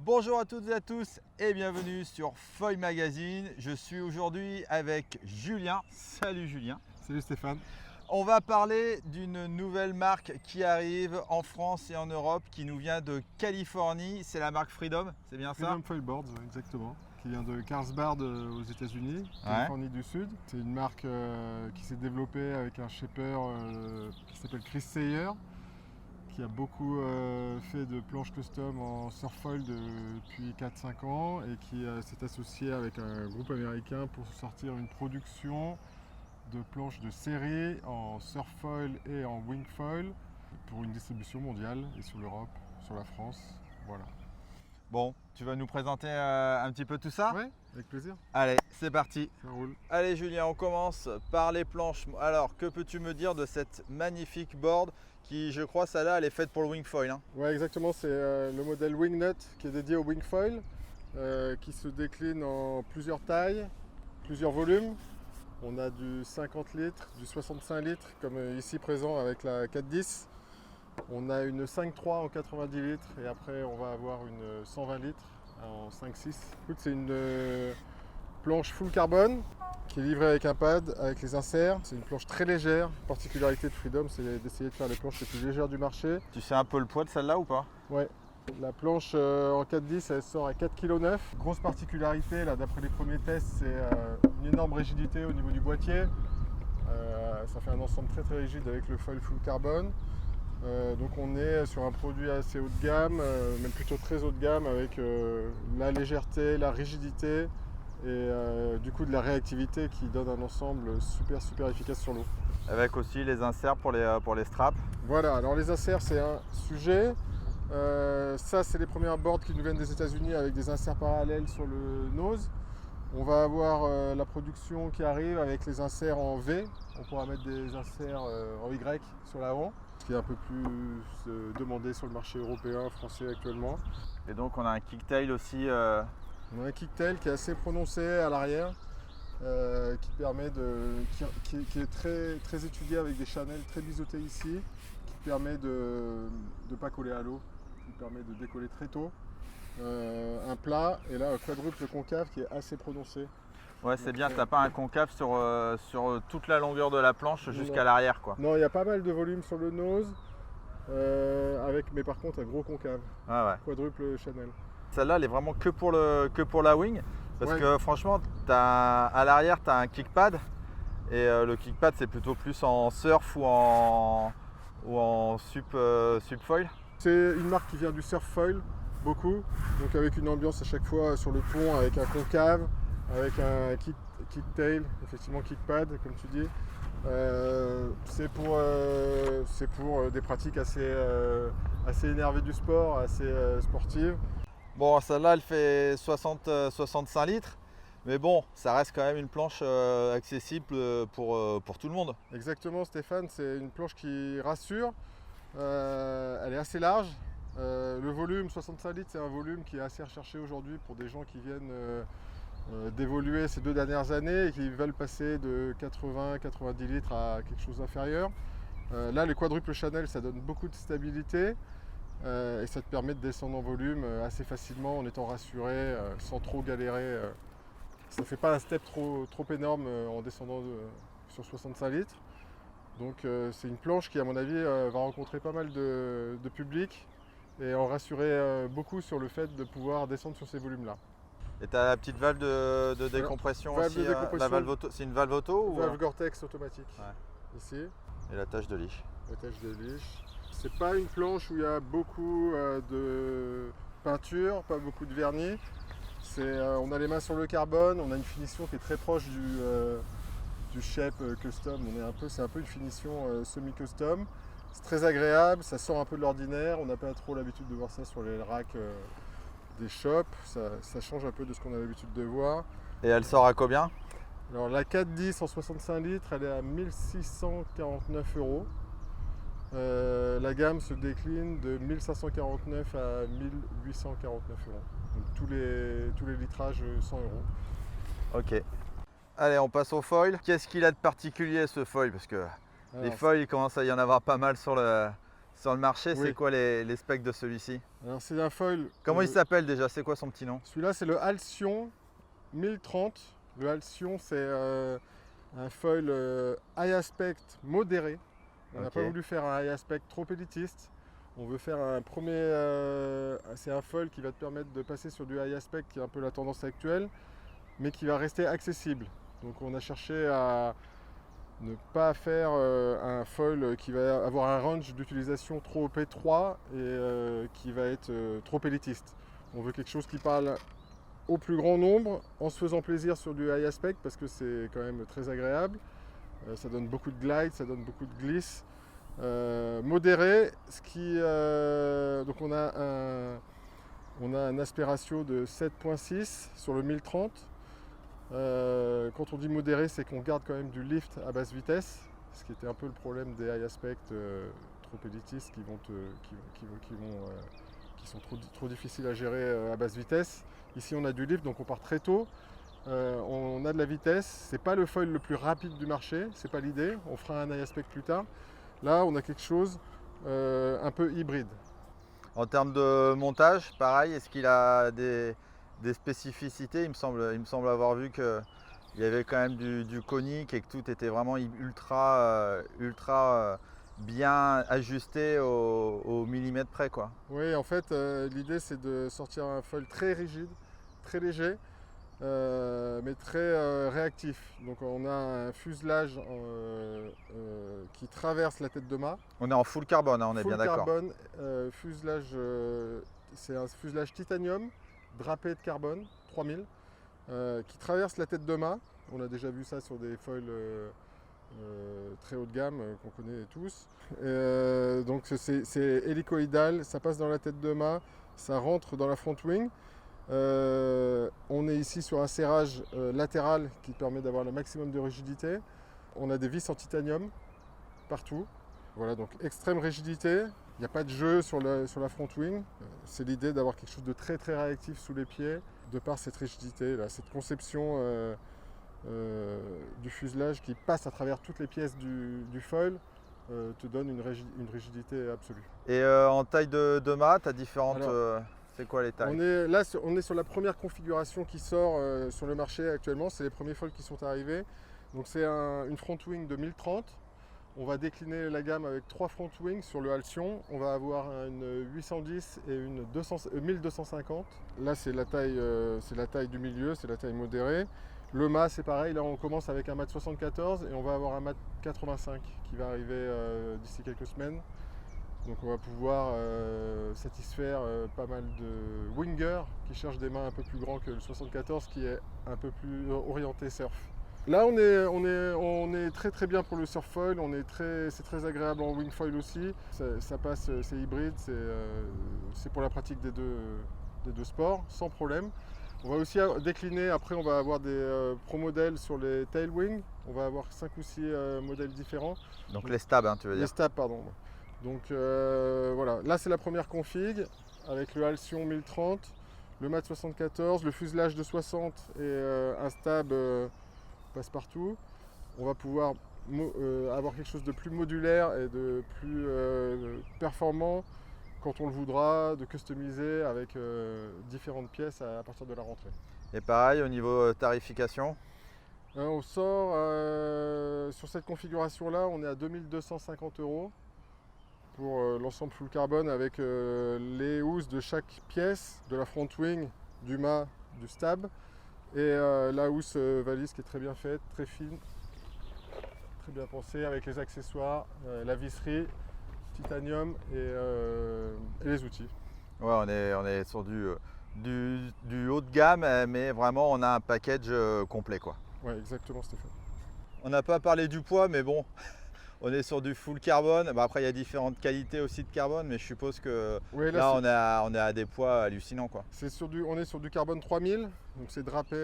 Bonjour à toutes et à tous et bienvenue sur Foil Magazine. Je suis aujourd'hui avec Julien. Salut Julien. Salut Stéphane. On va parler d'une nouvelle marque qui arrive en France et en Europe, qui nous vient de Californie. C'est la marque Freedom, c'est bien ça? Freedom Foil Boards, exactement. Qui vient de Carlsbad aux États-Unis, Californie du Sud. C'est une marque qui s'est développée avec un shaper qui s'appelle Chris Sayer, qui a beaucoup fait de planches custom en surfoil depuis 4-5 ans et qui s'est associé avec un groupe américain pour sortir une production de planches de série en surfoil et en wingfoil pour une distribution mondiale et sur l'Europe, sur la France. Voilà. Bon, tu vas nous présenter un petit peu tout ça? Ouais, avec plaisir. Allez, c'est parti. Ça roule. Allez Julien, on commence par les planches. Alors, que peux-tu me dire de cette magnifique board qui, je crois, celle-là, elle est faite pour le wingfoil, hein? Ouais, exactement. C'est le modèle Wingnut qui est dédié au wingfoil, qui se décline en plusieurs tailles, plusieurs volumes. On a du 50 litres, du 65 litres, comme ici présent avec la 410. On a une 5.3 en 90 litres et après on va avoir une 120 litres en 5.6. C'est une planche full carbone qui est livrée avec un pad, avec les inserts. C'est une planche très légère. La particularité de Freedom, c'est d'essayer de faire les planches les plus légères du marché. Tu sais un peu le poids de celle-là ou pas? Ouais. La planche en 410, elle sort à 4,9 kg. Grosse particularité, là, d'après les premiers tests, c'est une énorme rigidité au niveau du boîtier. Ça fait un ensemble très très rigide avec le foil full carbone. Donc on est sur un produit assez haut de gamme, même plutôt très haut de gamme, avec la légèreté, la rigidité et du coup de la réactivité qui donne un ensemble super efficace sur l'eau. Avec aussi les inserts pour les straps. Voilà, alors les inserts c'est un sujet. Ça c'est les premières boards qui nous viennent des États-Unis avec des inserts parallèles sur le nose. On va avoir la production qui arrive avec les inserts en V. On pourra mettre des inserts en Y sur l'avant, ce qui est un peu plus demandé sur le marché européen, français actuellement. Et donc on a un kicktail aussi. On a un kicktail qui est assez prononcé à l'arrière, qui permet qui est très étudié avec des chanels très biseautés ici, qui permet de ne pas coller à l'eau, qui permet de décoller très tôt. Un plat et là un quadruple concave qui est assez prononcé. Ouais, c'est bien, t'as pas un concave sur toute la longueur de la planche jusqu'à l'arrière, quoi. Non, il y a pas mal de volume sur le nose, mais par contre un gros concave. Ah ouais. Quadruple Chanel. Celle-là, elle est vraiment que pour la wing, parce que franchement, à l'arrière, tu as un kickpad, et le kickpad, c'est plutôt plus en surf ou en subfoil. C'est une marque qui vient du surf foil, beaucoup, donc avec une ambiance à chaque fois sur le pont, avec un concave, avec un kicktail, effectivement kickpad, comme tu dis. C'est pour des pratiques assez énervées du sport, assez sportives. Bon, celle-là, elle fait 65 litres, mais bon, ça reste quand même une planche accessible pour tout le monde. Exactement, Stéphane, c'est une planche qui rassure. Elle est assez large. Le volume 65 litres, c'est un volume qui est assez recherché aujourd'hui pour des gens qui viennent d'évoluer ces 2 dernières années et qui veulent passer de 80-90 litres à quelque chose d'inférieur. Là, les quadruples Chanel, ça donne beaucoup de stabilité. Et ça te permet de descendre en volume assez facilement en étant rassuré, sans trop galérer. Ça ne fait pas un step trop énorme en descendant sur 65 litres. Donc c'est une planche qui à mon avis va rencontrer pas mal de public et en rassurer beaucoup sur le fait de pouvoir descendre sur ces volumes-là. Et tu as la petite valve de décompression valve aussi, de décompression. la valve auto, c'est une valve auto Valve Gore-Tex automatique, ici. Et la tâche de liche. La tâche de liche. C'est pas une planche où il y a beaucoup de peinture, pas beaucoup de vernis. On a les mains sur le carbone, on a une finition qui est très proche du shape custom. C'est un peu une finition semi-custom. C'est très agréable, ça sort un peu de l'ordinaire. On n'a pas trop l'habitude de voir ça sur les racks des shops. Ça change un peu de ce qu'on a l'habitude de voir. Et elle sort à combien? Alors la 410 en 65 litres, elle est à 1649 €. La gamme se décline de 1549 à 1849 €. Donc tous les litrages 100 €. Ok. Allez, on passe au foil. Qu'est-ce qu'il a de particulier ce foil? Parce que les foils, il commence à y en avoir pas mal sur sur le marché. Oui. C'est quoi les specs de celui-ci? Alors c'est un foil. Comment il s'appelle déjà? C'est quoi son petit nom? Celui-là c'est le Halcyon 1030. Le Halcyon c'est un foil high aspect modéré. On n'a pas voulu faire un high aspect trop élitiste. On veut faire un premier. C'est un foil qui va te permettre de passer sur du high aspect qui est un peu la tendance actuelle, mais qui va rester accessible. Donc on a cherché à ne pas faire un foil qui va avoir un range d'utilisation trop étroit et qui va être trop élitiste. On veut quelque chose qui parle au plus grand nombre en se faisant plaisir sur du high aspect parce que c'est quand même très agréable. Ça donne beaucoup de glide, ça donne beaucoup de glisse. Modéré, donc on a un aspect ratio de 7.6 sur le 1030. Quand on dit modéré, c'est qu'on garde quand même du lift à basse vitesse, ce qui était un peu le problème des high aspect trop élitistes qui sont trop difficiles à gérer à basse vitesse. Ici on a du lift, donc on part très tôt. On a de la vitesse, c'est pas le foil le plus rapide du marché, c'est pas l'idée, on fera un high aspect plus tard. Là on a quelque chose un peu hybride. En termes de montage, pareil, est-ce qu'il a des spécificités? Il me semble avoir vu qu'il y avait quand même du conique et que tout était vraiment ultra bien ajusté au millimètre près, quoi. Oui, en fait, l'idée c'est de sortir un foil très rigide, très léger, mais très réactif. Donc on a un fuselage qui traverse la tête de mât. On est en full carbone, hein, on est bien d'accord. Full carbone, fuselage, c'est un fuselage titanium drapé de carbone 3000 qui traverse la tête de mât. On a déjà vu ça sur des foils très haut de gamme qu'on connaît tous. Donc c'est hélicoïdal, ça passe dans la tête de mât, ça rentre dans la front wing. On est ici sur un serrage latéral qui permet d'avoir le maximum de rigidité. On a des vis en titanium partout. Voilà, donc extrême rigidité. Il n'y a pas de jeu sur la front wing. C'est l'idée d'avoir quelque chose de très très réactif sous les pieds, de par cette rigidité, là, cette conception du fuselage qui passe à travers toutes les pièces du foil te donne une rigidité absolue. Et en taille de mât, tu as différentes... c'est quoi les tailles? On est sur la première configuration qui sort sur le marché actuellement. C'est les premiers foils qui sont arrivés. Donc c'est une front wing de 1030. On va décliner la gamme avec 3 front wings sur le Halcyon. On va avoir une 810 et une 1250. Là c'est la taille du milieu, c'est la taille modérée. Le mât c'est pareil, là on commence avec un mât 74 et on va avoir un mât 85 qui va arriver d'ici quelques semaines. Donc on va pouvoir satisfaire pas mal de wingers qui cherchent des mâts un peu plus grands que le 74 qui est un peu plus orienté surf. Là on est très très bien pour le surf foil, c'est très agréable en wing foil aussi. Ça passe, c'est hybride, c'est pour la pratique des deux sports sans problème. On va aussi décliner, après on va avoir des pro modèles sur les tailwing. On va avoir 5 ou 6 modèles différents. Donc les stabs, hein, tu veux dire? Les stabs, pardon. Donc voilà, là c'est la première config avec le Halcyon 1030, le mat 74, le fuselage de 60 et un stab passe-partout. On va pouvoir avoir quelque chose de plus modulaire et de plus performant quand on le voudra, de customiser avec différentes pièces à partir de la rentrée. Et pareil au niveau tarification? On sort sur cette configuration là, on est à 2250 € pour l'ensemble full carbone avec les housses de chaque pièce, de la front wing, du mât, du stab et la housse valise qui est très bien faite, très fine, très bien pensée avec les accessoires, la visserie, titanium et les outils. Ouais, on est sur du haut de gamme, mais vraiment on a un package complet, quoi. Ouais, exactement Stéphane. On n'a pas parlé du poids, mais bon, on est sur du full carbone. Bah, après il y a différentes qualités aussi de carbone, mais je suppose que ouais, là on est à des poids hallucinants, quoi. On est sur du carbone 3000, donc c'est drapé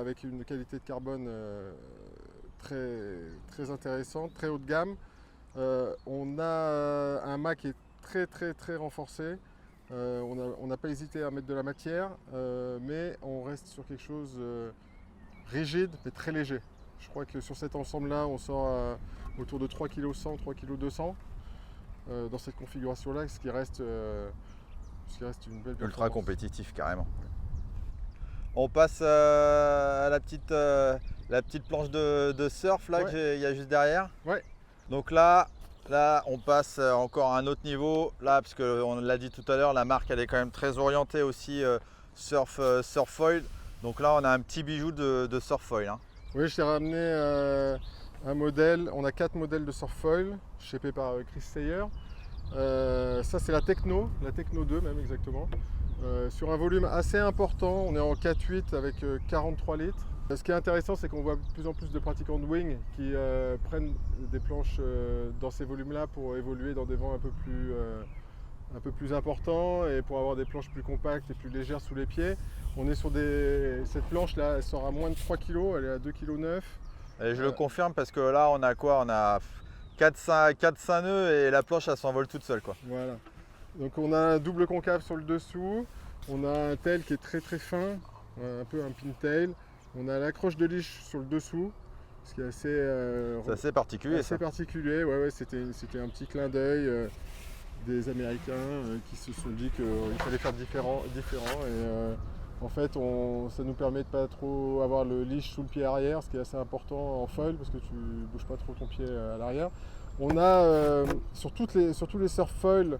avec une qualité de carbone très, très intéressante, très haut de gamme. On a un mât qui est très très très renforcé. On n'a pas hésité à mettre de la matière, mais on reste sur quelque chose rigide mais très léger. Je crois que sur cet ensemble-là, on sort autour de 3,1 kg, 3,2 kg. dans cette configuration-là, ce qui reste une belle performance. Ultra compétitif carrément. On passe à la petite planche de surf là qu'il y a juste derrière. Ouais. Donc là, on passe encore à un autre niveau. Là, parce qu'on l'a dit tout à l'heure, la marque elle est quand même très orientée aussi surf foil. Donc là, on a un petit bijou de surf foil. Hein. Oui, je t'ai ramené un modèle. On a 4 modèles de surf foil, shapés par Chris Sayer. Ça, c'est la Techno 2 même exactement. Sur un volume assez important, on est en 4.8 avec 43 litres. Ce qui est intéressant, c'est qu'on voit de plus en plus de pratiquants de wing qui prennent des planches dans ces volumes-là pour évoluer dans des vents un peu plus importants et pour avoir des planches plus compactes et plus légères sous les pieds. On est sur cette planche-là, elle sort à moins de 3 kg, elle est à 2,9 kg. Et je le confirme parce que là, on a quoi? On a 4-5 nœuds et la planche, elle s'envole toute seule, quoi. Voilà. Donc on a un double concave sur le dessous, on a un tail qui est très très fin, un peu un pintail. On a l'accroche de leash sur le dessous, ce qui est assez particulier. Assez particulier, ouais, c'était un petit clin d'œil des Américains qui se sont dit qu'il fallait faire différent. Et en fait, ça nous permet de pas trop avoir le leash sous le pied arrière, ce qui est assez important en foil parce que tu bouges pas trop ton pied à l'arrière. On a sur tous les surf foils,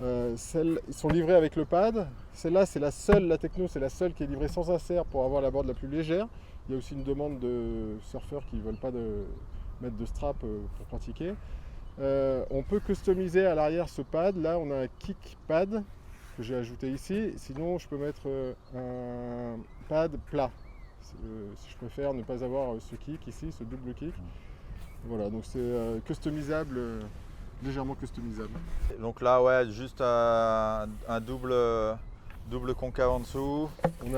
ils sont livrés avec le pad. Celle-là, c'est la seule, la Techno, c'est la seule qui est livrée sans insert pour avoir la board la plus légère. Il y a aussi une demande de surfeurs qui ne veulent pas mettre de strap pour pratiquer. On peut customiser à l'arrière ce pad. Là, on a un kick pad que j'ai ajouté ici. Sinon, je peux mettre un pad plat. Si je préfère ne pas avoir ce kick ici, ce double kick. Voilà, donc c'est customisable. Légèrement customisable. Donc là, ouais, juste un double concave en dessous. On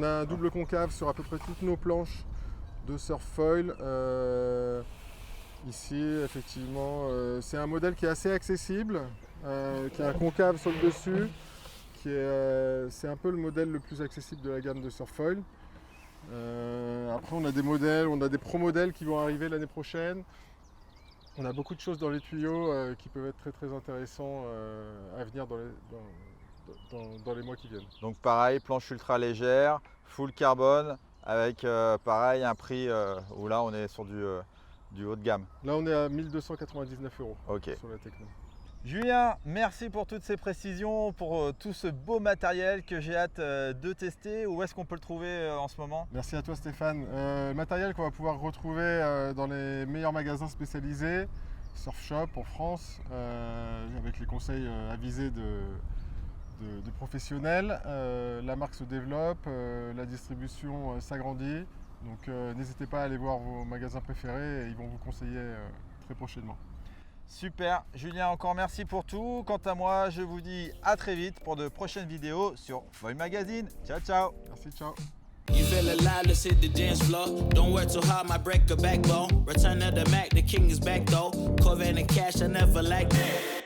a un double concave sur à peu près toutes nos planches de surf foil. Ici, effectivement, c'est un modèle qui est assez accessible, qui a un concave sur le dessus, c'est un peu le modèle le plus accessible de la gamme de surf foil. Après, on a des pro modèles qui vont arriver l'année prochaine. On a beaucoup de choses dans les tuyaux qui peuvent être très très intéressants à venir dans les mois qui viennent. Donc pareil, planche ultra légère, full carbone, avec pareil un prix où là on est sur du haut de gamme. Là on est à 1299 € sur la Techno. Julien, merci pour toutes ces précisions, pour tout ce beau matériel que j'ai hâte de tester. Où est-ce qu'on peut le trouver en ce moment? Merci à toi Stéphane. Matériel qu'on va pouvoir retrouver dans les meilleurs magasins spécialisés, Surf Shop en France, avec les conseils avisés de professionnels. La marque se développe, la distribution s'agrandit. Donc n'hésitez pas à aller voir vos magasins préférés et ils vont vous conseiller très prochainement. Super, Julien, encore merci pour tout. Quant à moi, je vous dis à très vite pour de prochaines vidéos sur Foil Magazine. Ciao, ciao. Merci, ciao. You feel alive, let's hit the dance floor. Don't work too hard, might break a backbone. Return of the Mac, the king is back though. Corvette and cash, I never lack that.